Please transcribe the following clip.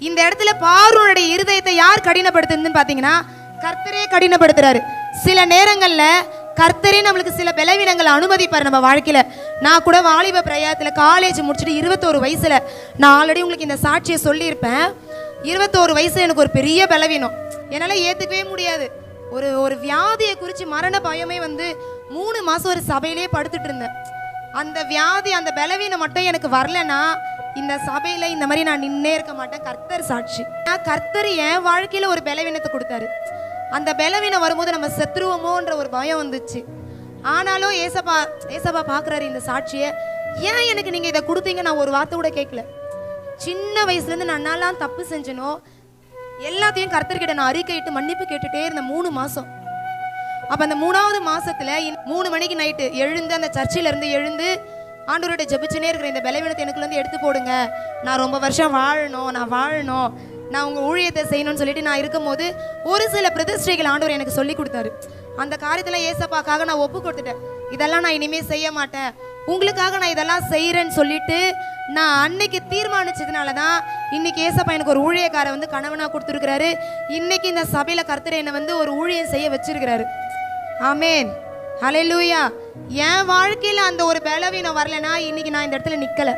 இந்த இடத்துல பார்வோனுடைய இருதயத்தை யார் கடினப்படுத்துதுன்னு பாத்தீங்கன்னா கர்த்தரே கடினப்படுத்துறாரு. சில நேரங்கள்ல கர்த்தரே நம்மளுக்கு சில பலவீனங்களை அனுமதிப்பார் நம்ம வாழ்க்கையில. நான் கூட வாலிப பிரயாத்துல காலேஜ் முடிச்சுட்டு 21 வயசுல, நான் ஆல்ரெடி உங்களுக்கு இந்த சாட்சியை சொல்லியிருப்பேன். 21 வயசுல எனக்கு ஒரு பெரிய பலவீனம், என்னால ஏத்துக்கவே முடியாது. ஒரு வியாதியை குறித்து மரண பயமே வந்து 3 மாசம் ஒரு சபையிலேயே படுத்துட்டு இருந்தேன். அந்த வியாதி அந்த பலவீனம் மட்டும் எனக்கு வரலன்னா இந்த சபையில இந்த மாதிரி நான் நின்னே இருக்க மாட்டேன். கர்த்தர் சாட்சி. கர்த்தர் என் வாழ்க்கையில ஒரு பலவீனத்தை கொடுத்தாரு. அந்த பலவீனம் வரும்போது நம்ம செத்துருவோமோன்ற ஒரு பயம் வந்துச்சு. ஆனாலும் ஏசப்பா பார்க்குறாரு இந்த சாட்சியை. ஏன் எனக்கு நீங்கள் இதை கொடுத்தீங்க? நான் ஒரு வார்த்தை கூட கேட்கல. சின்ன வயசுலேருந்து நான் என்னெல்லாம் தப்பு செஞ்சனோ எல்லாத்தையும் கர்த்தர்கிட்ட நான் அறிக்கையிட்டு மன்னிப்பு கேட்டுட்டே இருந்தேன் 3 மாதம். அப்போ அந்த 3வது மாதத்தில் 3 மணிக்கு நைட்டு எழுந்து அந்த சர்ச்சிலேருந்து எழுந்து ஆண்டவரோட ஜெபிச்சுனே இருக்கிற இந்த பலவீனத்தை எனக்குள்ளேருந்து எடுத்து போடுங்க, நான் ரொம்ப வருஷம் வாழணும், நான் உங்கள் ஊழியத்தை செய்யணும்னு சொல்லிட்டு நான் இருக்கும்போது ஒரு சில பிரதிஷ்டைகள் ஆண்டவர் எனக்கு சொல்லி கொடுத்தாரு. அந்த காரியத்தில் ஏசப்பாக்காக நான் ஒப்பு கொடுத்துட்டேன். இதெல்லாம் நான் இனிமேல் செய்ய மாட்டேன், உங்களுக்காக நான் இதெல்லாம் செய்கிறேன்னு சொல்லிட்டு நான் அன்னைக்கு தீர்மானிச்சதுனால தான் இன்னைக்கு ஏசப்பா எனக்கு ஒரு ஊழியக்காரை வந்து கணவனாக கொடுத்துருக்கிறாரு. இன்னைக்கு இந்த சபையில் கர்த்தர் என்னை வந்து ஒரு ஊழியம் செய்ய வச்சிருக்கிறாரு. ஆமேன், ஹல்லேலூயா. என் வாழ்க்கையில் அந்த ஒரு பலவீனம் வரலைன்னா இன்னைக்கு நான் இந்த இடத்துல நிற்கலை.